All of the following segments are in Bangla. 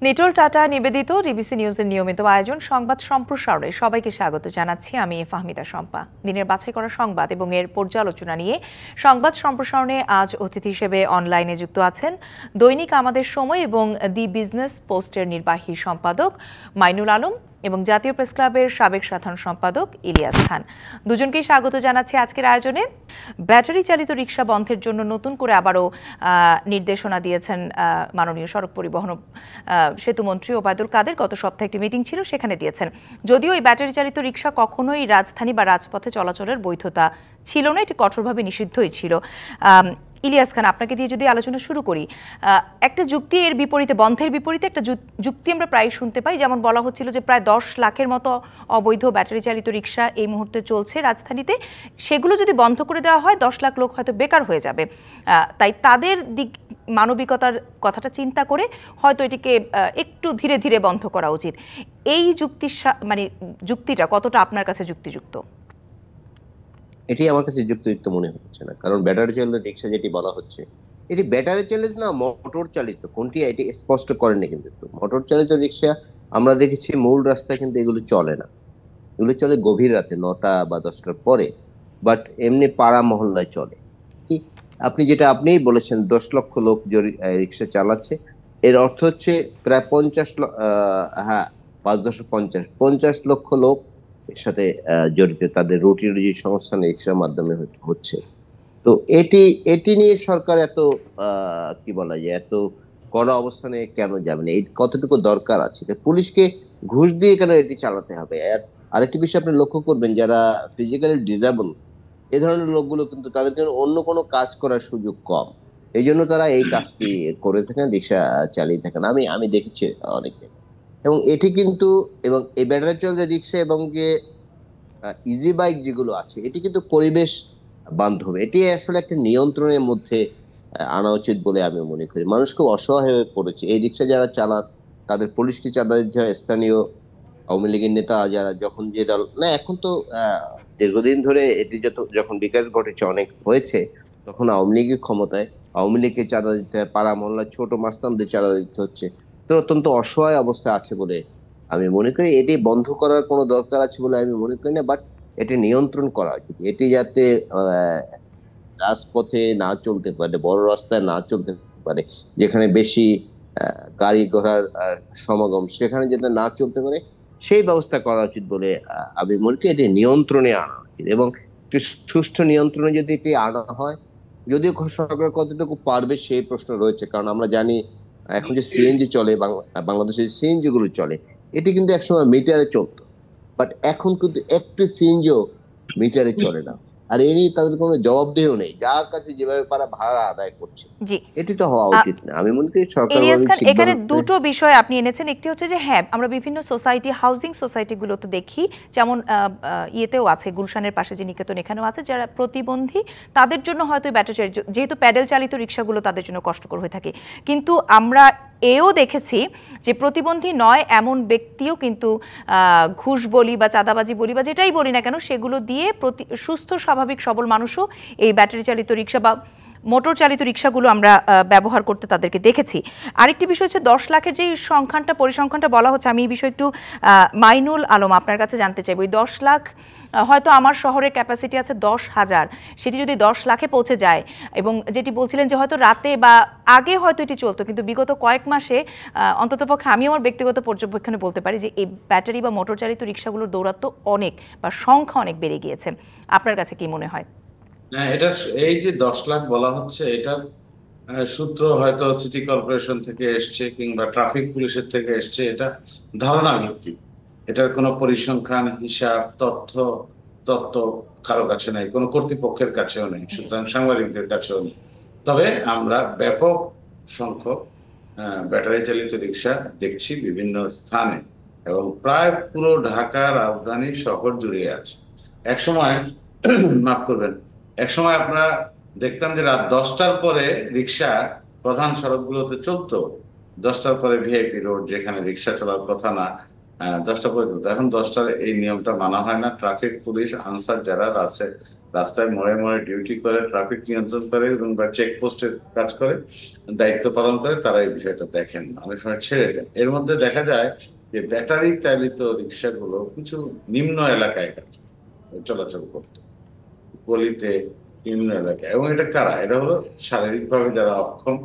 নিটোল টাটা নিবেদিত ডিবিসি নিউজের নিয়মিত আয়োজন সংবাদ সম্প্রসারণে সবাইকে স্বাগত জানাচ্ছি। আমি ফাহমিদা শম্পা। দিনের বাছাই করা সংবাদ এবং এর পর্যালোচনা নিয়ে সংবাদ সম্প্রসারণে আজ অতিথি হিসেবে অনলাইনে যুক্ত আছেন দৈনিক আমাদের সময় এবং দি বিজনেস পোস্টের নির্বাহী সম্পাদক মাইনুল আলম এবং জাতীয় প্রেস ক্লাবের সাবেক সাধারণ সম্পাদক ইলিয়াস খান। দুজনকেই স্বাগত জানাচ্ছি আজকের আয়োজনে। ব্যাটারি চালিত রিকশা বন্ধের জন্য নতুন করে আবারও নির্দেশনা দিয়েছেন মাননীয় সড়ক পরিবহন সেতুমন্ত্রী ওবায়দুল কাদের। গত সপ্তাহে একটি মিটিং ছিল, সেখানে দিয়েছেন। যদিও এই ব্যাটারি চালিত রিকশা কখনোই রাজধানী বা রাজপথে চলাচলের বৈধতা ছিল না, এটি কঠোরভাবে নিষিদ্ধই ছিল। ইলিয়াস খান, আপনাকে দিয়ে যদি আলোচনা শুরু করি, একটা যুক্তি এর বিপরীতে, বন্ধের বিপরীতে একটা যুক্তি আমরা প্রায় শুনতে পাই। যেমন বলা হচ্ছিল যে প্রায় 10 লাখের মতো অবৈধ ব্যাটারি চালিত রিকশা এই মুহূর্তে চলছে রাজধানীতে। সেগুলো যদি বন্ধ করে দেওয়া হয় 10 লাখ লোক হয়তো বেকার হয়ে যাবে। তাই তাদের দিক মানবিকতার কথাটা চিন্তা করে হয়তো এটিকে একটু ধীরে ধীরে বন্ধ করা উচিত। এই যুক্তিটা কতটা আপনার কাছে যুক্তিযুক্ত? এটি আমার কাছে যুক্তিযুক্ত মনে হচ্ছে না, কারণ ব্যাটারি চালিত রিক্সা যেটি বলা হচ্ছে এটি ব্যাটারি চালিত না মোটর চালিত, কোনটি এটি স্পষ্ট করেনি। কিন্তু মোটর চালিত রিক্সা আমরা দেখেছি মূল রাস্তায় কিন্তু এগুলো চলে না, এগুলো চলে গভীর রাতে 9টা বা 10টার পরে, বাট এমনি পাড়া মহল্লায় চলে। কি আপনিই বলেছেন 10 লক্ষ লোক রিক্সা চালাচ্ছে, এর অর্থ হচ্ছে প্রায় 50 লক্ষ লোক এর সাথে জড়িত, তাদের রুটি রুজি সংস্থান রিক্সার মাধ্যমে হচ্ছে। তো এটি নিয়ে সরকার এত কি বলা যায়, এত কড়া অবস্থানে কেন যাবে না? এই কতটুকু দরকার আছে? পুলিশকে ঘুষ দিয়ে কেন এটি চালাতে হবে? আর আরেকটি বিষয় আপনি লক্ষ্য করবেন, যারা ফিজিক্যালি ডিসেবল এই ধরনের লোকগুলো কিন্তু তাদের জন্য অন্য কোনো কাজ করার সুযোগ কম, এই জন্য তারা এই কাজটি করে থাকেন, রিক্সা চালিয়ে থাকেন। আমি দেখেছি অনেকে। এবং এটি কিন্তু এবং এই ব্যাটারি চালিত রিক্সা এবং যে ইজি বাইক যেগুলো আছে এটি কিন্তু পরিবেশ বান্ধব, এটি আসলে একটা নিয়ন্ত্রণের মধ্যে আনা উচিত বলে আমি মনে করি। মানুষ খুব অসহায় হয়ে পড়েছে, এই রিক্সা যারা চালান তাদের পুলিশকে চাঁদা দিতে হয়। স্থানীয় আওয়ামী লীগের নেতা যারা যখন যে দল না, এখন তো দীর্ঘদিন ধরে এটি যখন বিকাশ ঘটেছে, অনেক হয়েছে, তখন আওয়ামী লীগের ক্ষমতায়, আওয়ামী লীগকে চাঁদা দিতে হয়, পাড়া মহল্লার ছোট মাস্তানদের চাঁদা দিতে হচ্ছে। তো অত্যন্ত অসহায় অবস্থা আছে বলে আমি মনে করি। এটি বন্ধ করার কোনো দরকার আছে বলে আমি মনে করি না, বাট এটি নিয়ন্ত্রণ করা উচিত। এটি যাতে রাজপথে না চলতে পারে, বড় রাস্তায় না চলতে পারে, যেখানে বেশি গাড়ি ঘোড়ার সমাগম সেখানে যাতে না চলতে পারে, সেই ব্যবস্থা করা উচিত বলে আমি মনে করি। এটি নিয়ন্ত্রণে আনা উচিত এবং সুষ্ঠু নিয়ন্ত্রণে যদি এটি আনা হয়, যদিও সরকার কতটুকু পারবে সেই প্রশ্ন রয়েছে। কারণ আমরা জানি এখন যে সিএনজি চলে, বাংলাদেশে সিএনজি গুলো চলে, এটি কিন্তু একসময় মিটারে চলতো, বাট এখন কিন্তু একটি সিএনজিও মিটারে চলে না। আর এ নিয়ে তাদের কোনো জবাবদিহিও নেই, যার কাছে যেভাবে পারা ভাড়া আদায় করছে। এটি তো হওয়া উচিত না, আমি মনে করি সরকার। এখানে দুটো বিষয় আপনি এনেছেন। একটি হচ্ছে যে হ্যাঁ, আমরা বিভিন্ন সোসাইটি, হাউজিং সোসাইটিগুলোতে দেখি, যেমন ইয়েতেও আছে, গুলশানের পাশে যে নিকেতন, এখানেও আছে, যারা প্রতিবন্ধী, তাদের জন্য হয়তো ব্যাটারি যেহেতু প্যাডেল চালিত রিক্সাগুলো তাদের জন্য কষ্টকর হয়ে থাকে। কিন্তু আমরা এও দেখেছি যে প্রতিবন্ধী নয় এমন ব্যক্তিও কিন্তু ঘুষ বলি বা চাঁদাবাজি বলি বা যেটাই বলি না কেন, সেগুলো দিয়ে সুস্থ স্বাভাবিক সবল মানুষও এই ব্যাটারি চালিত রিক্সা বা মোটর চালিত রিক্সাগুলো আমরা ব্যবহার করতে তাদেরকে দেখেছি। আরেকটি বিষয় হচ্ছে 10 লাখের যে পরিসংখ্যানটা বলা হচ্ছে, আমি এই বিষয়ে একটু মাইনুল আলম আপনার কাছে জানতে চাইব। ওই 10 লাখ, হয়তো আমার শহরের ক্যাপাসিটি আছে 10,000, সেটি যদি 10 লাখে পৌঁছে যায়, এবং যেটি বলছিলেন যে হয়তো রাতে বা আগে হয়তো এটি চলতো, কিন্তু বিগত কয়েক মাসে অন্ততপক্ষে আমি আমার ব্যক্তিগত পর্যবেক্ষণে বলতে পারি যে এই ব্যাটারি বা মোটর চালিত রিক্সাগুলোর দৌরাত্ম্য অনেক বা সংখ্যা অনেক বেড়ে গিয়েছে। আপনার কাছে কি মনে হয়? না, এটা এই যে 10 লাখ বলা হচ্ছে, এটা সূত্র হয়তো সিটি কর্পোরেশন থেকে এসছে কিংবা ট্রাফিক পুলিশের থেকে এসছে, এটা ধারণা ভিত্তিক। এটার কোনো পরিসংখ্যান, হিসাব, তথ্য কারো কাছে নাই, কোনো কর্তৃপক্ষের কাছেও নেই, সুতরাং সাংবাদিকদের কাছেও নেই। তবে আমরা ব্যাপক সংখ্যক ব্যাটারি চালিত রিক্সা দেখছি বিভিন্ন স্থানে, এবং প্রায় পুরো ঢাকা রাজধানী শহর জুড়ে আছে। একসময় মাফ করবেন, একসময় আপনারা দেখতাম যে রাত 10টার পরে রিক্সা প্রধান সড়কগুলোতে চলতো, 10টার পরে ভিআইপি রোড যেখানে রিক্সা চলার কথা না, 10টা পরে চলতো। এখন 10টার এই নিয়মটা মানা হয় না। ট্রাফিক পুলিশ, আনসার যারা রাস্তায় মোড়ে মোড়ে ডিউটি করে, ট্রাফিক নিয়ন্ত্রণ করে এবং বা চেকপোস্টে কাজ করে, দায়িত্ব পালন করে, তারা এই বিষয়টা দেখেন, অনেক সময় ছেড়ে দেন। এর মধ্যে দেখা যায় যে ব্যাটারি চালিত রিক্সাগুলো কিছু নিম্ন এলাকায় চলাচল করতো, গলিতে, নিম্ন এলাকায়। এবং এটা কারা? এটা হলো শারীরিকভাবে যারা অক্ষম,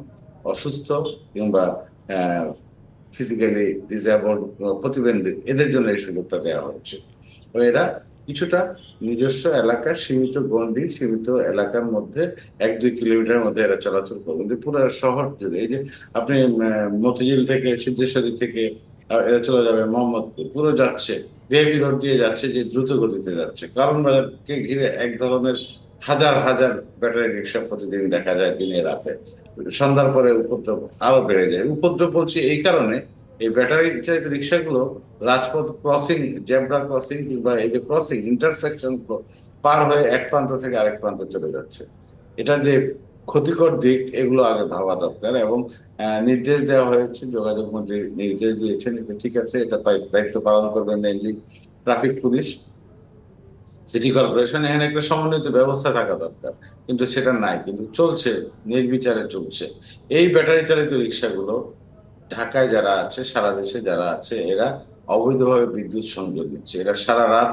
অসুস্থ কিংবা ফিজিক্যালি ডিসেবল, প্রতিবন্ধী, এদের জন্য এই সুযোগটা দেওয়া হয়েছে। এরা কিছুটা নিজস্ব এলাকা, সীমিত গণ্ডি, সীমিত এলাকার মধ্যে 1-2 কিলোমিটারের মধ্যে এরা চলাচল করবে, কিন্তু পুরো শহর জুড়ে। এই যে আপনি মতিঝিল থেকে, সিদ্ধেশ্বরী থেকে এরা চলে যাবে মোহাম্মদপুর, পুরো যাচ্ছে, ভিআইপি রোড দিয়ে যাচ্ছে, যে দ্রুত গতিতে যাচ্ছে। কারণ বাজারকে ঘিরে এক ধরনের হাজার হাজার ব্যাটারি রিক্সা প্রতিদিন দেখা যায় দিনে রাতে। সন্ধ্যার পরে উপদ্রব আরো বেড়ে যায়। উপদ্রব বলছি এই কারণে, এই ব্যাটারি চালিত রিক্সাগুলো রাজপথ ক্রসিং, জেব্রা ক্রসিং কিংবা এই যে ক্রসিং ইন্টারসেকশন পার হয়ে এক প্রান্ত থেকে আরেক প্রান্তে চলে যাচ্ছে। এটা যে ক্ষতিকর দিক, এগুলো আগে ভাবা দরকার। এবং নির্দেশ দেওয়া হয়েছে, যোগাযোগ মন্ত্রী নির্দেশ দিয়েছেন, এটা ঠিক আছে, এটা দায়িত্ব পালন করবেন mainly traffic police, city corporation. এখানে একটা সমন্বিত ব্যবস্থা থাকা দরকার, কিন্তু সেটা নাই, কিন্তু চলছে, নির্বিচারে চলছে। এই ব্যাটারি চালিত রিক্সাগুলো ঢাকায় যারা আছে, সারা দেশে যারা আছে, এরা অবৈধভাবে বিদ্যুৎ সংযোগ দিচ্ছে। এরা সারা রাত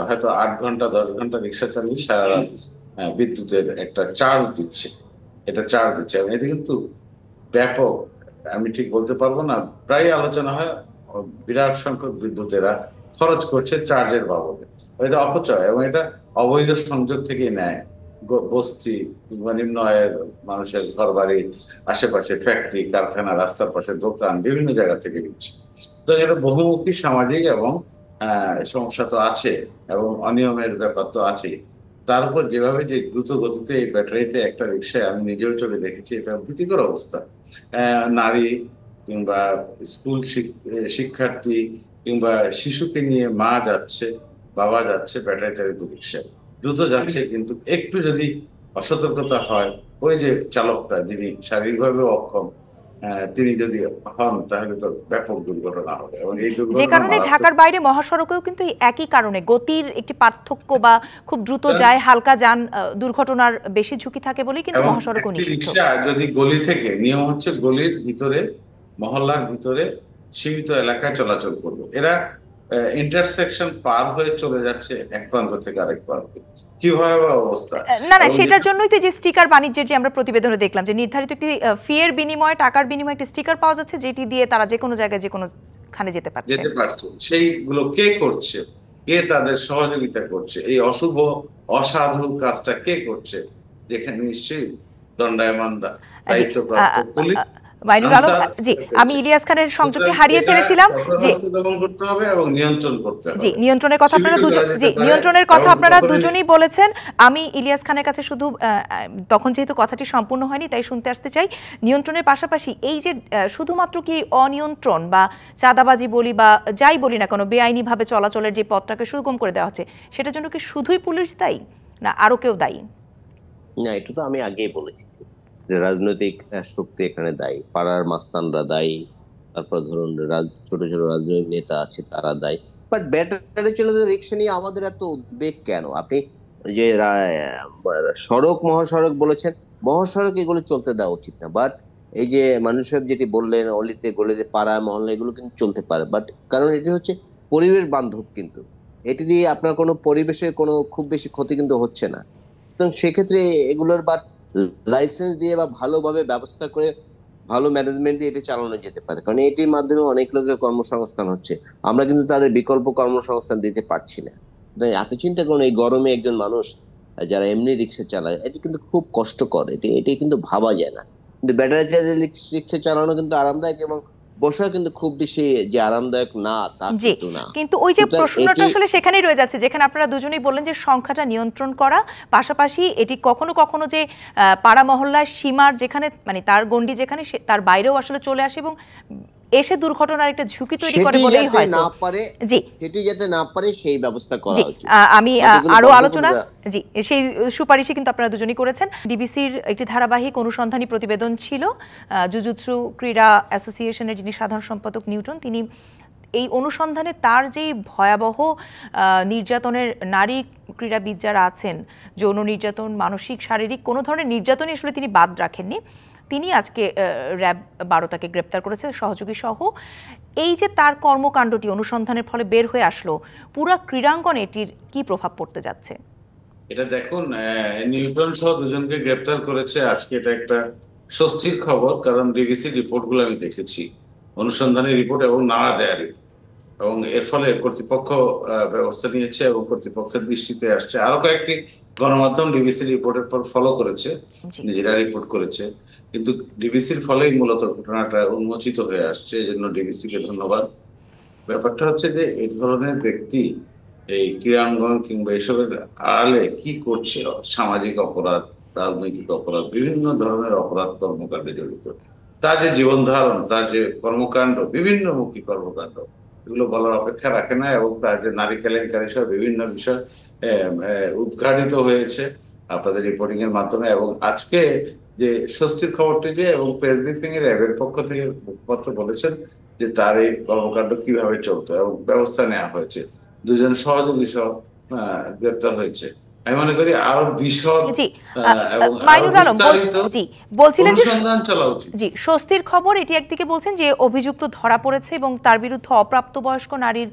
হয়তো 8 ঘন্টা 10 ঘন্টা রিক্সা চালিয়ে সারা রাত বিদ্যুতের একটা চার্জ দিচ্ছে, এবং এতে কিন্তু ব্যাপক, আমি ঠিক বলতে পারবো না, প্রায় আলোচনা হয় বিরাট সংখ্যক বিদ্যুৎ এরা খরচ করছে চার্জের বাবদে। এটা অপচয়, এবং এটা অবৈধ সংযোগ থেকেই নেয়। বস্তি কিংবা নিম্ন আয়ের মানুষের ঘর বাড়ি, আশেপাশে ফ্যাক্টরি, কারখানা, রাস্তার পাশে দোকান, বিভিন্ন জায়গা থেকে দিচ্ছে। তো এটা বহুমুখী সামাজিক এবং সমস্যা তো আছে, এবং অনিয়মের ব্যাপার তো আছে। তার উপর যেভাবে যে দ্রুত গতিতে এই ব্যাটারিতে একটা রিক্সায় আমি নিজেও চলে দেখেছি, এটা ভীতিকর অবস্থা। নারী কিংবা স্কুল শিক্ষার্থী কিংবা শিশুকে নিয়ে মা যাচ্ছে, বাবা যাচ্ছে ব্যাটারি চালিত রিক্সায়, দ্রুত যাচ্ছে, কিন্তু একটু যদি অসতর্কতা হয়, ওই যে চালকটা যিনি শারীরিকভাবে অক্ষম, তিনি যদি হন, তাহলে তো ব্যাপক দুর্ঘটনা হবে। এবং এই যে দুর্ঘটনা কারণে ঢাকার বাইরে মহাসড়কেও কিন্তু একই কারণে গতির একটি পার্থক্য বা খুব দ্রুত যায়, হালকা যান দুর্ঘটনার বেশি ঝুঁকি থাকে বলেই কিন্তু মহাসড়কও নিষিদ্ধ। রিক্সা যদি গলি থেকে, নিয়ম হচ্ছে গলির ভিতরে, মহল্লার ভিতরে সীমিত এলাকায় চলাচল করবে। এরা ইন্টারসেকশন পার হয়ে চলে যাচ্ছে এক প্রান্ত থেকে আরেক প্রান্তে। কি ভয়াবহ অবস্থা! না, সেটার জন্যই তো যে স্টিকার বাণিজ্যের যে আমরা প্রতিবেদনে দেখলাম যে নির্ধারিত একটি ফিয়ের বিনিময়ে, টাকার বিনিময়ে একটি স্টিকার পাওয়া যাচ্ছে, যেটি দিয়ে তারা যে কোনো জায়গায় যে কোনো খানে যেতে পারছে। সেইগুলো কে করছে? কে তাদের সহযোগিতা করছে? এই অশুভ অসাধু কাজটা কে করছে? যেখানে নিশ্চয়ই দণ্ডায়মান দায়িত্বপ্রাপ্ত পুলিশ। জি, আমি ইলিয়াস খানের সংযোগটি হারিয়ে ফেলেছিলাম। করতে হবে এবং নিয়ন্ত্রণ করতে হবে। জি, নিয়ন্ত্রণের কথা আপনারা দুজনেই বলেছেন। আমি ইলিয়াস খানের কাছে শুধু, তখন যেহেতু কথাটি সম্পূর্ণ হয়নি তাই শুনতে আসতে চাই, নিয়ন্ত্রণের পাশাপাশি এই যে শুধুমাত্র কি অনিয়ন্ত্রণ বা চাঁদাবাজি বলি বা যাই বলি না কেন, বেআইনিভাবে চলাচলের যে পথটাকে সুগম করে দেওয়া হচ্ছে, সেটার জন্য কি শুধুই পুলিশ দায়ী, না আরো কেউ দায়ী? না, এটা তো আমি আগেই বলেছি যে রাজনৈতিক শক্তি এখানে দায়ী, পাড়ার মাস্তানরা দায়ী, তারপর ধরুন ছোট ছোট রাজনৈতিক নেতা আছে তারা দায়ী। বাট ব্যাটারি চালিত রিক্সা নিয়ে আমাদের এত উদ্বেগ কেন? আপনি যে সড়ক, মহাসড়ক বলেছেন, মহাসড়ক এগুলো চলতে দেওয়া উচিত না। বাট এই যে মানুষের যেটি বললেন, অলিতে গলিতে, পাড়া মহল্লা, এগুলো কিন্তু চলতে পারে। বাট কারণ এটি হচ্ছে পরিবেশ বান্ধব, কিন্তু এটি দিয়ে আপনার কোনো পরিবেশের কোনো খুব বেশি ক্ষতি কিন্তু হচ্ছে না। সুতরাং সেক্ষেত্রে এগুলোর বা লাইসেন্স দিয়ে বা ভালোভাবে ব্যবস্থা করে, ভালো ম্যানেজমেন্ট দিয়ে এটি চালানো যেতে পারে। কারণ এটির মাধ্যমে অনেক লোকের কর্মসংস্থান হচ্ছে, আমরা কিন্তু তাদের বিকল্প কর্মসংস্থান দিতে পারছি না। আপনি চিন্তা করুন, এই গরমে একজন মানুষ যারা এমনি রিক্সা চালায়, এটি কিন্তু খুব কষ্টকর, এটি কিন্তু ভাবা যায় না। কিন্তু ব্যাটারি চালিত রিক্সা চালানো কিন্তু আরামদায়ক, এবং বসা কিন্তু খুব বেশি যে আরামদায়ক না তা কিন্তু না। কিন্তু ওই যে প্রশ্নটা আসলে সেখানেই রয়ে যাচ্ছে, যেখানে আপনারা দুজনেই বললেন যে সংখ্যাটা নিয়ন্ত্রণ করা, পাশাপাশি এটি কখনো কখনো যে পাড়া মহল্লার সীমার যেখানে, মানে তার গণ্ডি যেখানে, তার বাইরেও আসলে চলে আসে এবং এসে দুর্ঘটনার একটা ঝুঁকি তৈরি করে বলেই হয়তো। জি, সেটি যাতে না পারে সেই ব্যবস্থা করা উচিত। আমি আরো আলোচনা, জি, সেই সুপারিশই কিন্তু আপনারা দুজনেই করেছেন। ডিবিসির একটি ধারাবাহিক অনুসন্ধানী প্রতিবেদন ছিল, জুজুৎসু ক্রীড়া অ্যাসোসিয়েশনের যিনি সাধারণ সম্পাদক নিউটন, তিনি এই অনুসন্ধানে তার যে ভয়াবহ নির্যাতনের, নারী ক্রীড়াবিদ যারা আছেন, যৌন নির্যাতন, মানসিক শারীরিক কোনো ধরনের নির্যাতনই আসলে তিনি বাদ রাখেননি। তিনি আজকে র্যাব 12 তাকে গ্রেপ্তার করেছে সহযোগী সহ। এই যে তার কর্মকাণ্ডটি অনুসন্ধানের ফলে বের হয়ে আসলো, পুরো ক্রীড়াঙ্গনে এটির কি প্রভাব পড়তে যাচ্ছে? এটা দেখুন, নিউটন সহ দুজনকে গ্রেপ্তার করেছে আজকে, এটা একটা স্বস্তির খবর। কারণ বিবিসির রিপোর্টগুলো আমি দেখেছি, অনুসন্ধানের রিপোর্ট এবং নাড়া দেয়া রিপোর্ট, এবং এর ফলে কর্তৃপক্ষ ব্যবস্থা নিয়েছে এবং কর্তৃপক্ষের দৃষ্টিতে আসছে। আরো কয়েকটি গণমাধ্যম ডিবিসি রিপোর্টের পর ফলো করেছে, নিজেরা রিপোর্ট করেছে, কিন্তু ডিবিসির ফলেই মূলত ঘটনাটা উন্মোচিত হয়ে আসছে। এই জন্য ডিবিসি কে ধন্যবাদ। ব্যাপারটা হচ্ছে যে এই ধরনের ব্যক্তি এই ক্রীড়াঙ্গন কিংবা এসবের আড়ালে কি করছে, সামাজিক অপরাধ, রাজনৈতিক অপরাধ, বিভিন্ন ধরনের অপরাধ কর্মকাণ্ডে জড়িত, তার যে জীবন ধারণ, তার যে কর্মকাণ্ড, বিভিন্ন মুখী কর্মকাণ্ড, এগুলো বলার অপেক্ষা রাখে না। এবং তার যে নারী কেলেঙ্কারি সহ বিভিন্ন বিষয় উদ্ঘাটিত হয়েছে আপনাদের রিপোর্টিং এর মাধ্যমে। এবং আজকে যে স্বস্তির খবরটি যে, এবং প্রেস ব্রিফিং এর র্যাবের পক্ষ থেকে মুখপাত্র বলেছেন যে তার এই কর্মকাণ্ড কিভাবে চলতো এবং ব্যবস্থা নেওয়া হয়েছে। দুজন সহযোগী সহ গ্রেপ্তার হয়েছে। আমি মনে করি আরো বিশদ এবং বিস্তারিত অনুসন্ধান চলা উচিত। জি, স্বস্তির খবর এটি। একদিকে বলছেন যে অভিযুক্ত ধরা পড়েছে এবং তার বিরুদ্ধে অপ্রাপ্তবয়স্ক নারীর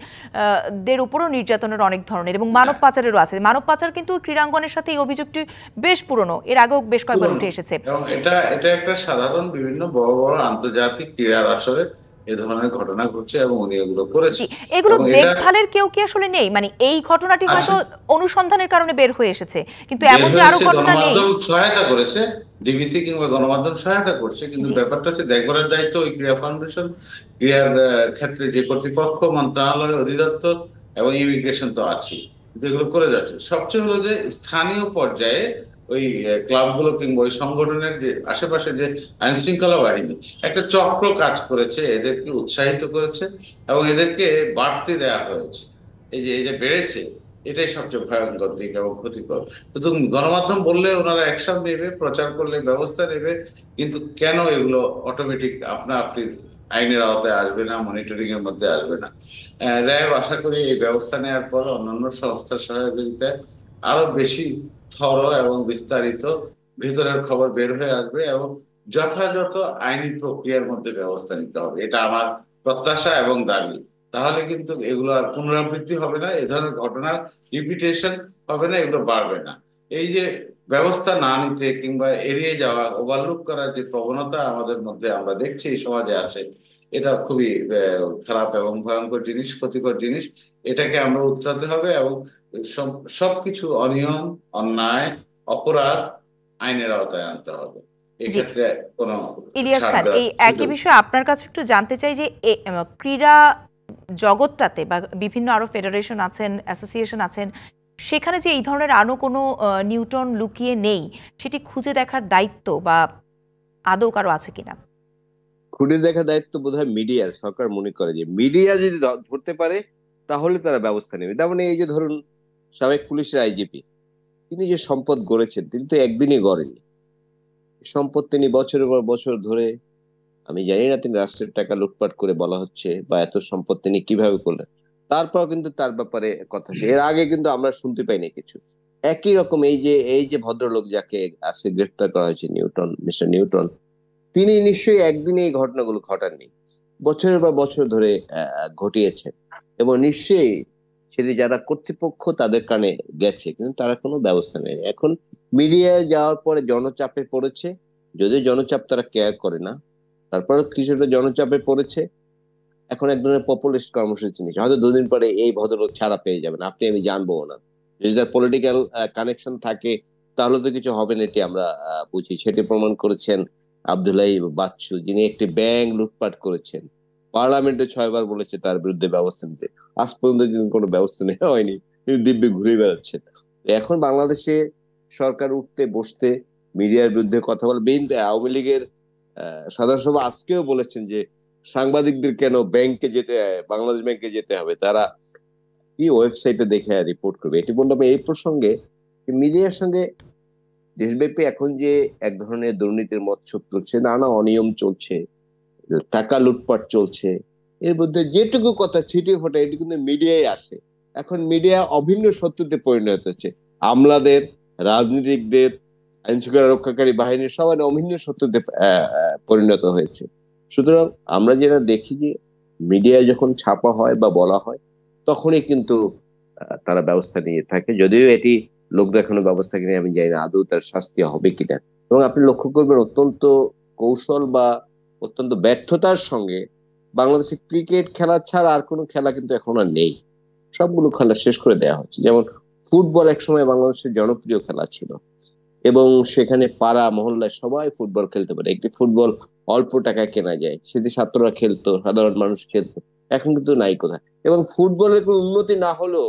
দের উপরও নির্যাতনের অনেক ধরনের এবং মানব পাচারেরও আছে। মানব পাচার কিন্তু ক্রীড়াঙ্গনের সাথে এই অভিযোগটি বেশ পুরনো, এর আগেও বেশ কয়েকবার উঠে এসেছে। এবং এটা একটা সাধারণ বিভিন্ন বড় বড় আন্তর্জাতিক ক্রীড়ার আসরে এই ধরনের ঘটনা ঘটছে এবং উনি এগুলো করেছেন। এগুলো দেখভালের কেউ কি আসলে নেই? মানে এই ঘটনাটি হয়তো অনুসন্ধানের কারণে বের হয়ে এসেছে, কিন্তু এমন যে আরো ঘটনা নেই। গণমাধ্যম সহায়তা করেছে, ডিবিসি কিংবা গণমাধ্যম সহায়তা করছে, কিন্তু ব্যাপারটা হচ্ছে দেখভালের দায়িত্ব ওই ক্রীড়া ফাউন্ডেশন, ক্রীড়ার ক্ষেত্রে যে কর্তৃপক্ষ, মন্ত্রণালয়, অধিদপ্তর এবং ইমিগ্রেশন তো আছে, কিন্তু এগুলো করে যাচ্ছে। সবচেয়ে হলো যে স্থানীয় পর্যায়ে ওই ক্লাবগুলো কিংবা ওই সংগঠনের যে আশেপাশে যে আইন শৃঙ্খলা বাহিনী একটা চক্র কাজ করেছে, এদেরকে উৎসাহিত করেছে এবং এদেরকে বাড়তি দেওয়া হয়েছে। এই যে বেড়েছে, এটাই সবচেয়ে ভয়ঙ্কর দিক এবং ক্ষতিকর। শুধু গণমাধ্যম বললে ওনারা অ্যাকশন নেবে, প্রচার করলে ব্যবস্থা নেবে, কিন্তু কেন এগুলো অটোমেটিক আপনি আইনের আওতায় আসবে না, মনিটরিং এর মধ্যে আসবে না? র্যাব আশা করি এই ব্যবস্থা নেওয়ার পর অন্যান্য সংস্থার সহযোগিতায় আরো বেশি থর এবং বিস্তারিত ভিতরের খবর বের হয়ে আসবে এবং যথাযথ আইনি প্রক্রিয়ার মধ্যে ব্যবস্থা নিতে হবে। এটা আমার প্রত্যাশা এবং দাবি। তাহলে কিন্তু এগুলো আর পুনরাবৃত্তি হবে না, এই ধরনের ঘটনার রিপিটেশন হবে না, এগুলো বাড়বে না। এই যে ব্যবস্থা না নিতে কিংবা এড়িয়ে যাওয়া, ওভারলুক করার যে প্রবণতা আমাদের মধ্যে আমরা দেখছি এই সমাজে আছে, এটা খুবই খারাপ এবং ভয়ঙ্কর জিনিস, ক্ষতিকর জিনিস। এটাকে আমরা উতরাতে হবে এবং সবকিছু অনিয়ম, অন্যায়, অপরাধ আইনের আওতায় আনতে হবে। এক্ষেত্রে কোনো ইলিয়াস খান, এই একই বিষয়ে আপনার কাছে একটু জানতে চাই যে ক্রীড়া জগৎটাতে বা বিভিন্ন আরো ফেডারেশন আছেন, অ্যাসোসিয়েশন আছেন, সেখানে যে এই ধরনের আরো কোনো নিউটন লুকিয়ে নেই, সেটি খুঁজে দেখার দায়িত্ব বা আদৌ কারো আছে কিনা? খুঁজে দেখার দায়িত্ব বোধহয় মিডিয়ার। সরকার মনে করে যে মিডিয়া যদি ধরতে পারে তাহলে তারা ব্যবস্থা নেবে। তেমন এই যে ধরুন সাবেক পুলিশের আইজিপি, তিনি যে সম্পদ গড়েছেন, তিনি তো একদিনই গড়েনি সম্পদ। তিনি বছরের পর বছর ধরে, আমি জানি না তিনি রাষ্ট্রের টাকা লুটপাট করে বলা হচ্ছে বা এত সম্পদ তিনি কিভাবে করলেন, তারপর কিন্তু তার ব্যাপারে কথা। এর আগে কিন্তু আমরা শুনতে পাইনি কিছু। একই রকম এই যে ভদ্রলোক যাকে আজকে গ্রেফতার করা হয়েছে, নিউটন, মিস্টার নিউটন, তিনি নিশ্চয়ই একদিনে এই ঘটনাগুলো ঘটাননি, বছরের পর বছর ধরে ঘটিয়েছেন এবং নিশ্চয়ই সেটি যারা কর্তৃপক্ষ তাদের কানে গেছে, কিন্তু তারা কোনো ব্যবস্থা নেই। এখন মিডিয়ায় যাওয়ার পরে জনচাপে পড়েছে, যদিও জনচাপ তারা কেয়ার করে না, তারপরে কিছুটা জনচাপে পড়েছে। এখন এক ধরনের পপুলিস্ট কর্মসূচি নিচ্ছে, হয়তো দুদিন পরে এই ভদ্রলোক ছাড়া পেয়ে যাবেন, আপনি আমি জানবো না। যদি তার পলিটিক্যাল কানেকশন থাকে তাহলে তো কিছু হবে না, এটি আমরা বুঝি। সেটি প্রমাণ করেছেন আব্দুল্লাহ বাচ্চু, যিনি একটি ব্যাংক লুটপাট করেছেন। পার্লামেন্টে 6 বার বলেছে তার বিরুদ্ধে ব্যবস্থা নিতে, আজ পর্যন্ত কিন্তু কোনো ব্যবস্থা নেওয়া হয়নি, তিনি দিব্যি ঘুরে বেড়াচ্ছেন। এখন বাংলাদেশে সরকার উঠতে বসতে মিডিয়ার বিরুদ্ধে কথা বলে। বিএনপি, আওয়ামী লীগের সাধারণ সভা আজকেও বলেছেন যে সাংবাদিকদের কেন ব্যাংকে যেতে, বাংলাদেশ ব্যাংকে যেতে হবে, তারা কি ওয়েবসাইটে দেখে রিপোর্ট করবে। এটি বললাম এই প্রসঙ্গে। মিডিয়ার সঙ্গে দেশব্যাপী এখন যে এক ধরনের দুর্নীতির মৎস্য চলছে, নানা অনিয়ম চলছে, টাকা লুটপাট চলছে, এর মধ্যে যেটুকু কথা ছিটিয়ে ফোটা এটি কিন্তু মিডিয়ায় আসে। এখন মিডিয়া অভিন্ন শত্রুতে পরিণত হচ্ছে। আমলাদের, রাজনীতিকদের, আইন শৃঙ্খলা রক্ষাকারী বাহিনীর সবাই অভিন্ন শত্রুতে পরিণত হয়েছে। সুতরাং আমরা যেটা দেখি যে মিডিয়ায় যখন ছাপা হয় বা বলা হয় তখনই কিন্তু তারা ব্যবস্থা নিয়ে থাকে, যদিও এটি লোক দেখানোর ব্যবস্থা কিনে আমি জানি না আদৌ তার শাস্তি হবে কিনা। এবং আপনি লক্ষ্য করবেন অত্যন্ত কৌশল বা অত্যন্ত ব্যর্থতার সঙ্গে বাংলাদেশে ক্রিকেট খেলা ছাড়া আর কোনো খেলা কিন্তু এখন আর নেই। সবগুলো খেলা শেষ করে দেওয়া হচ্ছে। যেমন ফুটবল একসময় বাংলাদেশের জনপ্রিয় খেলা ছিল এবং সেখানে পাড়া মহল্লায় সবাই ফুটবল খেলতে পারে। একটি ফুটবল অল্প টাকায় কেনা যায়, সেটি ছাত্ররা খেলতো, সাধারণ মানুষ খেলতো। এখন কিন্তু নাই কোথায়। এবং ফুটবলের কোনো উন্নতি না হলেও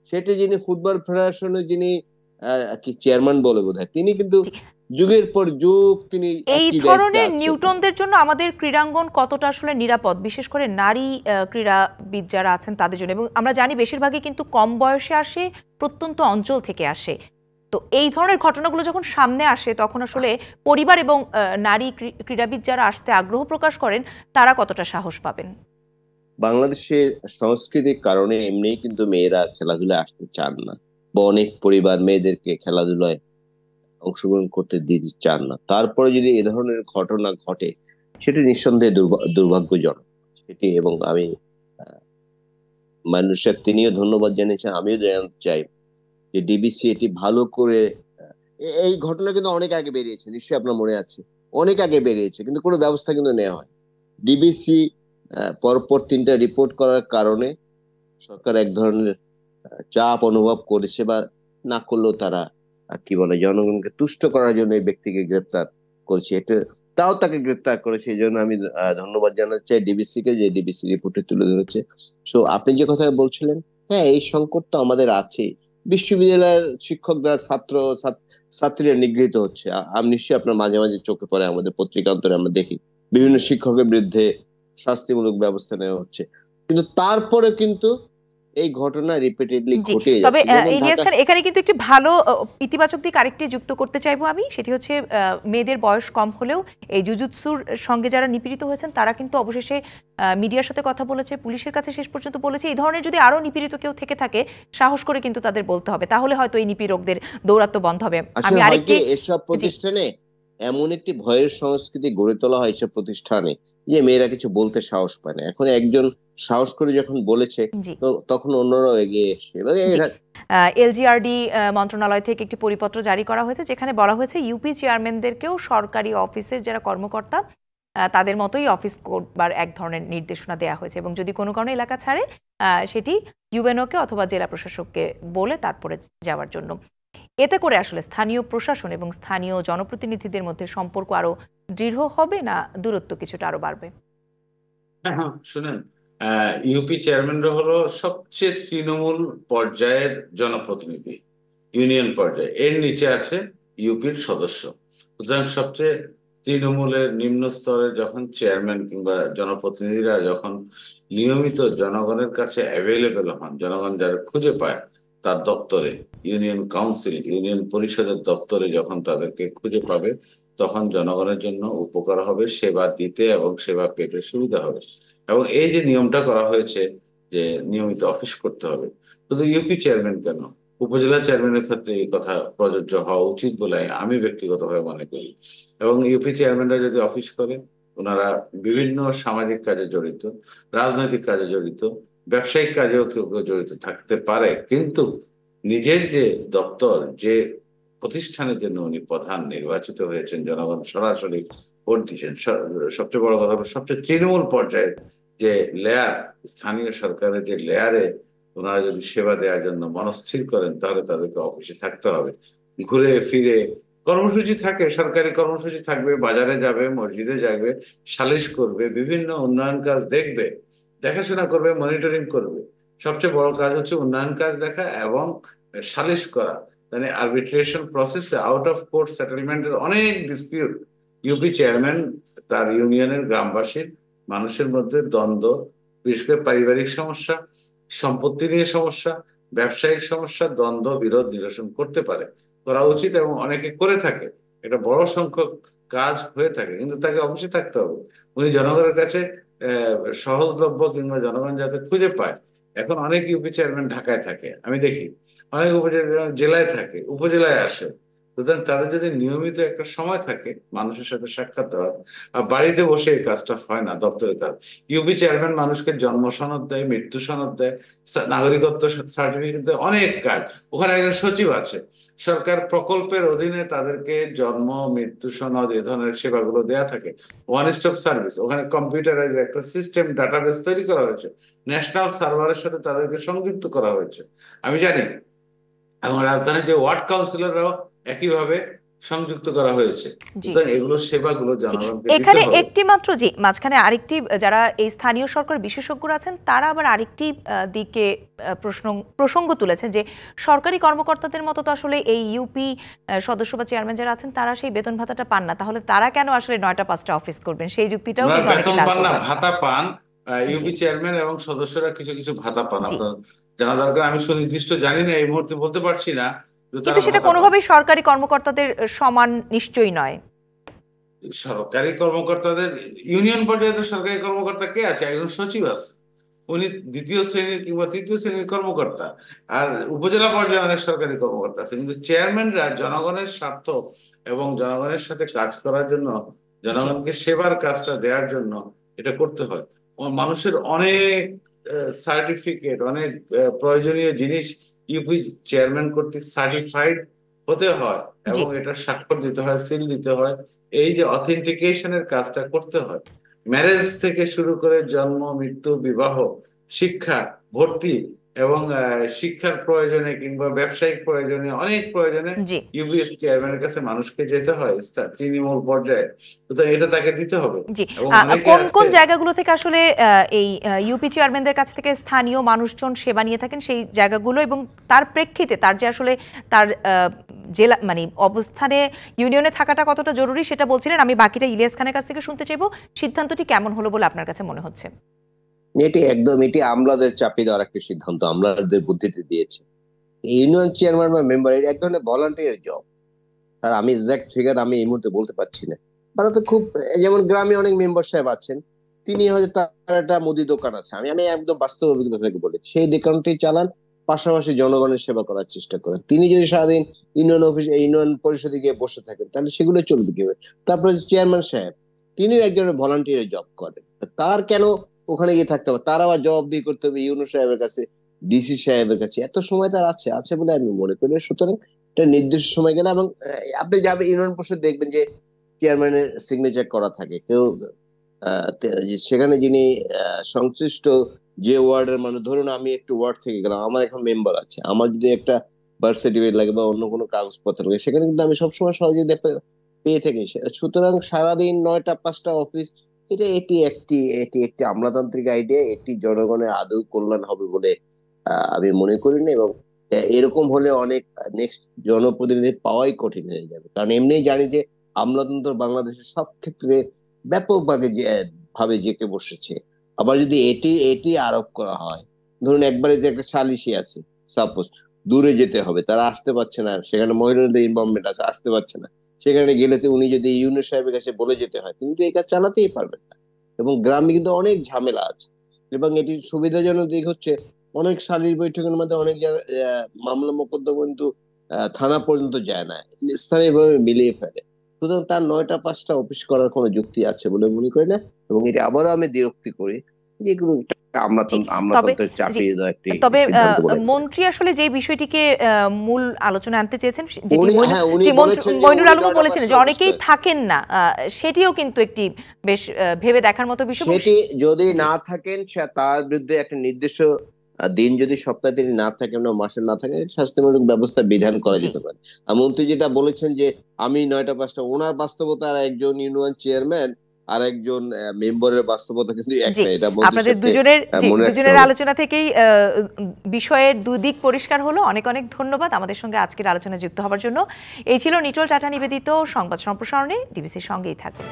সেটি যিনি ফুটবল ফেডারেশনের যিনি কি চেয়ারম্যান বলে বোধহয়, তিনি কিন্তু যুগের পর যুগ তিনি এই একই দায়িত্বে ধরনের আছেন। নিউটনদের জন্য আমাদের ক্রীড়াঙ্গন কতটা আসলে নিরাপদ, বিশেষ করে নারী ক্রীড়াবিদ যারা আছেন তাদের জন্য? এবং আমরা জানি বেশিরভাগই কিন্তু কম বয়সে আসে, প্রত্যন্ত অঞ্চল থেকে আসে। তো এই ধরনের ঘটনাগুলো যখন সামনে আসে তখন আসলে পরিবার এবং নারী ক্রীড়াবিদ যারা আসতে আগ্রহ প্রকাশ করেন তারা কতটা সাহস পাবেন? বাংলাদেশের সংস্কৃতির কারণে এমনিই কিন্তু মেয়েরা খেলাধুলায় আসতে চান না, বা অনেক পরিবার মেয়েদেরকে খেলাধুলায় অংশগ্রহণ করতে দিতে চান না। তারপরে যদি এ ধরনের ঘটনা ঘটে সেটি নিঃসন্দেহে দুর্ভাগ্যজনক সেটি। এবং আমি মানুষের তিনিও ধন্যবাদ জানিয়েছেন, আমিও জানাতে চাই যে ডিবিসি এটি ভালো করে এই ঘটনা কিন্তু অনেক আগে বেরিয়েছে, নিশ্চয়ই আপনার মনে আছে, অনেক আগে বেরিয়েছে, কিন্তু কোনো ব্যবস্থা কিন্তু নেওয়া হয়। ডিবিসি পরপর 3টা রিপোর্ট করার কারণে সরকার এক ধরনের চাপ অনুভব করেছে, বা না করলেও তারা কি বলে জনগণকে তুষ্ট করার জন্য এই ব্যক্তিকে গ্রেপ্তার করেছে। এটা তাও তাকে গ্রেপ্তার করেছে, এই জন্য আমি ধন্যবাদ জানাতে চাই ডিবিসি কে, যে ডিবিসি রিপোর্টে তুলে ধরেছে। সো আপনি যে কথা বলছিলেন, হ্যাঁ এই সংকট তো আমাদের আছে। বিশ্ববিদ্যালয়ের শিক্ষকরা ছাত্রীরা নিগৃহীত হচ্ছে। আমি নিশ্চয়ই আপনার মাঝে মাঝে চোখে পড়ে, আমাদের পত্রিকান্তরে আমরা দেখি বিভিন্ন শিক্ষকের বিরুদ্ধে শাস্তিমূলক ব্যবস্থা নেওয়া হচ্ছে। কিন্তু তারপরে কিন্তু এই ঘটনা রিপিটেডলি ঘটে তবে যাচ্ছে। যেমন ইলিয়াস খান, এখানে কিন্তু একটি ভালো ইতিবাচক দিক আরেকটি যুক্ত করতে চাইবো আমি, সেটি হচ্ছে মেয়েদের বয়স কম হলেও এই জুজুৎসুর সঙ্গে যারা নিপীড়িত হয়েছেন তারা কিন্তু অবশেষে মিডিয়ার সাথে কথা বলেছে, পুলিশের কাছে শেষ পর্যন্ত বলেছে। এই ধরনের যদি আরো নিপীড়িত কেউ থেকে থাকে সাহস করে কিন্তু তাদের বলতে হবে, তাহলে হয়তো এই নিপীড়কদের দৌরাত্ম্য বন্ধ হবে। আমি আরেকটি, এসব প্রতিষ্ঠানে এমন একটি ভয়ের সংস্কৃতি গড়ে তোলা হয় এসব প্রতিষ্ঠানে যে মেয়েরা কিছু বলতে সাহস পায় না। এখন একজন সাহস করে যখন বলেছে তো তখন অন্যরাও এগিয়ে এসছে। এলজিআরডি মন্ত্রণালয় থেকে একটি পরিপত্র জারি করা হয়েছে যেখানে বলা হয়েছে ইউপি চেয়ারম্যানদেরকেও সরকারি অফিসের যারা কর্মকর্তা তাদের মতোই অফিস করবার এক ধরনের নির্দেশনা দেওয়া হয়েছে, এবং যদি কোনো কারণে এলাকা ছাড়ে সেটি ইউএনওকে অথবা জেলা প্রশাসককে বলে তারপরে যাওয়ার জন্য। এতে করে আসলে স্থানীয় প্রশাসন এবং স্থানীয় জনপ্রতিনিধিদের মধ্যে সম্পর্ক আরো দৃঢ় হবে, না দূরত্ব কিছুটা আরো বাড়বে? হ্যাঁ, শুনেন, ইউপি চেয়ারম্যানরা হলো সবচেয়ে তৃণমূল পর্যায়ের জনপ্রতিনিধি, ইউনিয়ন পর্যায়ে। এর নিচে আছে ইউপির সদস্য। সুতরাং সবচেয়ে তৃণমূলের নিম্ন স্তরের যখন চেয়ারম্যান কিংবা জনপ্রতিনিধিরা যখন নিয়মিত জনগণের কাছে অ্যাভেলেবেল হন, জনগণ যারা খুঁজে পায় তার দপ্তরে, ইউনিয়ন কাউন্সিল, ইউনিয়ন পরিষদের দপ্তরে যখন তাদেরকে খুঁজে পাবে তখন জনগণের জন্য উপকার হবে, সেবা দিতে এবং সেবা পেতে সুবিধা হবে। এবং এই যে নিয়মটা করা হয়েছে যে নিয়মিত অফিস করতে হবে, শুধু ইউপি চেয়ারম্যান কেন, উপজেলা চেয়ারম্যানের ক্ষেত্রে এই কথা প্রযোজ্য হওয়া উচিত বলে আমি ব্যক্তিগতভাবে মনে করি। এবং ইউপি চেয়ারম্যানরা যদি অফিস করে, ওনারা বিভিন্ন সামাজিক কাজে জড়িত, রাজনৈতিক কাজে জড়িত, ব্যবসায়িক কাজেও কেউ কেউ জড়িত থাকতে পারে, কিন্তু নিজের যে দপ্তর, যে প্রতিষ্ঠানের জন্য উনি প্রধান নির্বাচিত হয়েছেন, জনগণ সরাসরি ভোট দিচ্ছেন, সবচেয়ে বড় কথা হলো সবচেয়ে তৃণমূল পর্যায়ের যে লেয়ার, স্থানীয় সরকারের যে লেয়ারে ওনারা যদি সেবা দেওয়ার জন্য মনস্থির করেন তাহলে তাদেরকে অফিসে থাকতে হবে। ঘুরে ফিরে কর্মসূচি থাকে, সরকারি কর্মসূচি থাকবে, বাজারে যাবে, মসজিদে যাবে, সালিশ করবে, বিভিন্ন উন্নয়ন কাজ দেখবে, দেখাশোনা করবে, মনিটরিং করবে। সবচেয়ে বড় কাজ হচ্ছে উন্নয়ন কাজ দেখা এবং সালিশ করা। মানে আরবিট্রেশন প্রসেসে আউট অফ কোর্ট সেটেলমেন্টের অনেক ডিসপিউট ইউপি চেয়ারম্যান তার ইউনিয়নের গ্রামবাসীর মানুষের মধ্যে দ্বন্দ্ব, বিশেষ করে পারিবারিক সমস্যা, সম্পত্তি নিয়ে সমস্যা, ব্যবসায়িক সমস্যা, দ্বন্দ্ব বিরোধ নিরসন করতে পারে, করা উচিত এবং অনেকে করে থাকে। একটা বড় সংখ্যক কাজ হয়ে থাকে, কিন্তু তাকে অফিসে থাকতে হবে। উনি জনগণের কাছে সহজলভ্য কিংবা জনগণ যাতে খুঁজে পায়। এখন অনেক ইউপি চেয়ারম্যান ঢাকায় থাকে, আমি দেখি অনেক উপজেলা জেলায় থাকে, উপজেলায় আসে। সুতরাং তাদের যদি নিয়মিত একটা সময় থাকে মানুষের সাথে সাক্ষাৎ দেওয়ার, আর বাড়িতে বসে এই কাজটা হয় না, দপ্তরের কাজ। ইউপি চেয়ারম্যান মানুষকে জন্ম সনদ দেয়, মৃত্যু সনদ দেয়, নাগরিকত্ব সার্টিফিকেট দেয়, অনেক কাজ। ওখানে একজন সচিব আছে, সরকার প্রকল্পের অধীনে তাদেরকে জন্ম মৃত্যু সনদ এ ধরনের সেবাগুলো দেয়া থাকে। ওয়ান স্টপ সার্ভিস, ওখানে কম্পিউটারাইজ একটা সিস্টেম ডাটাবেস তৈরি করা হয়েছে, ন্যাশনাল সার্ভারের সাথে তাদেরকে সংযুক্ত করা হয়েছে, আমি জানি। এবং রাজধানীর যে ওয়ার্ড কাউন্সিলররাও একইভাবে সংযুক্ত করা হয়েছে। জি সুতরাং এগুলো সেবাগুলো জি জনগণকে দিতে এখানে হবে। একটি মাত্র জি মাঝখানে আরেকটি, যারা এই স্থানীয় সরকার বিশেষজ্ঞরা আছেন তারা আবার আরেকটি দিকে প্রসঙ্গ তুলেছেন যে সরকারি কর্মকর্তাদের মতো তো আসলে এই ইউপি সদস্য বা চেয়ারম্যান যারা আছেন তারা সেই বেতন ভাতাটা পান না, তাহলে তারা কেন আসলে 9টা 5টা অফিস করবেন? সেই যুক্তিটাও ওনারা কিন্তু অনেকে বেতন দাঁড় পান না, করান। ভাতা পান। জি ইউপি চেয়ারম্যান এবং সদস্যরা কিছু কিছু ভাতা পান, জি আপনার জানা দরকার। আমি সুনির্দিষ্ট জানি না, এই মুহূর্তে বলতে পারছি না, যে কিন্তু তারা সেটা ভাতা পান। কোনোভাবেই সরকারি কর্মকর্তাদের সমান নিশ্চয়ই নয়। সরকারি কর্মকর্তাদের ইউনিয়ন পর্যায়ে তো সরকারি কর্মকর্তা কে আছে? একজন সচিব আছে, উনি দ্বিতীয় শ্রেণীর কিংবা তৃতীয় শ্রেণীর কর্মকর্তা। আর উপজেলা পর্যায়ে অনেক সরকারি কর্মকর্তা আছে, কিন্তু চেয়ারম্যানরা জনগণের স্বার্থ এবং জনগণের সাথে কাজ করার জন্য, জি জনগণকে সেবার কাজটা দেওয়ার জন্য এটা করতে হয়। মানুষের অনেক সার্টিফিকেট, অনেক প্রয়োজনীয় জিনিস ইউপি চেয়ারম্যান কর্তৃক সার্টিফাইড হতে হয়, জি এবং এটা স্বাক্ষর দিতে হয়, সিল দিতে হয়। এই যে অথেন্টিকেশনের কাজটা করতে হয়, ম্যারেজ থেকে শুরু করে জন্ম মৃত্যু বিবাহ, শিক্ষা, ভর্তি, এবং শিক্ষার প্রয়োজনে কিংবা ব্যবসায়িক প্রয়োজনে, অনেক প্রয়োজনে জি ইউপিএস চেয়ারম্যানের কাছে মানুষকে যেতে হয় তৃণমূল পর্যায়ে। তো এটা তাকে দিতে হবে। জি এবং অনেকে কোন আজকে কোন জায়গাগুলো থেকে আসলে এই ইউপি চেয়ারম্যানদের কাছ থেকে স্থানীয় মানুষজন সেবা নিয়ে থাকেন সেই জায়গাগুলো, এবং তার প্রেক্ষিতে তার যে আসলে তার জেলা মানে অবস্থানে ইউনিয়নে থাকাটা কতটা জরুরি সেটা বলছিলেন। আমি বাকিটা ইলিয়াস খানের কাছ থেকে শুনতে চাইবো। সিদ্ধান্তটি কেমন হলো বলে আপনার কাছে মনে হচ্ছে? এটি আমলাদের চাপিয়ে দেওয়ার একটা সিদ্ধান্ত, আমলাদের বুদ্ধিতে দিয়েছে। ইউনিয়ন চেয়ারম্যান বা মেম্বার এর এক ধরনের ভলান্টিয়ার জব। আর আমি এক্সাক্ট ফিগার আমি এই মুহূর্তে বলতে পারছি না। ভারতে খুব, যেমন গ্রামে অনেক মেম্বার সাহেব আছেন, তিনি হয়তো তার একটা মুদি দোকান আছে, আমি একদম বাস্তব অভিজ্ঞতা থেকে বলি, সেই দোকানটি চালান, পাশাপাশি জনগণের সেবা করার চেষ্টা করেন। তিনি যদি সারাদিন ইউনিয়ন পরিষদে গিয়ে বসে থাকেন তাহলে সেগুলো চলবে কিভাবে? তারপরে চেয়ারম্যান সাহেব, তিনিও একজনের ভলান্টিয়ার জব করেন, তার কেন ওখানে গিয়ে থাকতে হবে? তার আবার জবাবদিহি করতে হবে ইউনো সাহেবের কাছে, ডিসি সাহেবের কাছে। এত সময় তার আছে বলে আমি মনে করি। সুতরাং একটা নির্দিষ্ট সময় গেলে, এবং আপনি যাবে ইউনিয়ন পরিষদ দেখবেন যে চেয়ারম্যানের সিগনেচার করা থাকে, কেউ সেখানে যিনি সংশ্লিষ্ট যে ওয়ার্ডের মানুষ, ধরুন আমি একটু ওয়ার্ড থেকে গেলাম, আমার এখন মেম্বার আছে, আমার যদি একটা বার্থ সার্টিফিকেট লাগে বা অন্য কোনো কাগজপত্র লাগে, সেখানে কিন্তু আমি সবসময় সহজে পেয়ে থাকি। সুতরাং সারাদিন 9টা 5টা অফিস, এটি একটি আমলাতান্ত্রিক আইডিয়া, এটি জনগণের আদৌ কল্যাণ হবে বলে আমি মনে করি না। এবং এরকম হলে অনেক নেক্সট জনপ্রতিনিধি পাওয়াই কঠিন হয়ে যাবে, কারণ এমনিই জানি যে আমলাতন্ত্র বাংলাদেশের সব ক্ষেত্রে ব্যাপকভাবে ভাবে জেঁকে বসেছে। আবার যদি এটি এটি আরোপ করা হয়, ধরুন একবারে যে একটা সালিশি আছে, সাপোজ দূরে যেতে হবে, তারা আসতে পারছে না, সেখানে মহিলাদের ইনভলভমেন্ট আছে, আসতে পারছে না, সেখানে গেলে তো উনি যদি ইউনো সাহেবের কাছে বলে যেতে হয়, কিন্তু এই কাজ চালাতেই পারবেন না। এবং গ্রামে কিন্তু অনেক ঝামেলা আছে। এবং এটির সুবিধাজনক দিক হচ্ছে, অনেক সালিশ বৈঠকের মধ্যে অনেক মামলা মোকদ্দমা কিন্তু থানা পর্যন্ত যায় না, স্থানীয়ভাবে মিলিয়ে ফেলে। সুতরাং তার 9টা 5টা অফিস করার কোনো যুক্তি আছে বলে মনে করি না। এবং এটি আবারও আমি বিরক্তি করি যে এগুলো জি তবে আমলাতন্ত্রের জি চাপিয়ে দেওয়া একটি তবে সিদ্ধান্ত বলে মনে করি। মন্ত্রী আসলে যে বিষয়টিকে মূল আলোচনায় আনতে চেয়েছেন, যেটি উনি জি বলেছেন যে মইনুল উনি আলমও 9টা বলেছিলেন 5টা যে অফিস অনেকেই করেন। থাকেন না, সেটিও কিন্তু একটি বেশ ভেবে দেখার মতো বিষয়। সেটি যদি জি না থাকেন, তার বিরুদ্ধে একটা নির্দিষ্ট দিন, যদি সপ্তাহে তিনি না থাকেন বা মাসে না থাকেন, শাস্তিমূলক ব্যবস্থা বিধান করা জি যেতে পারে। আর মন্ত্রী যেটা বলেছেন যে আমি 9টা 5টা, ওনার বাস্তবতা আর একজন ইউনিয়ন চেয়ারম্যান আর একজন মেম্বারের বাস্তবতা কিন্তু জি একটা, এটা মন্ত্রীর আপনাদের সাথে মনে রাখতে দুজনের হবে। আলোচনা থেকেই বিষয়ের দুই দিক পরিষ্কার হলো। অনেক অনেক ধন্যবাদ আমাদের সঙ্গে আজকের আলোচনায় যুক্ত হওয়ার জন্য। এই ছিল নিটোল টাটা নিবেদিত সংবাদ সম্প্রসারণে। ডিবিসির সঙ্গেই থাকুন।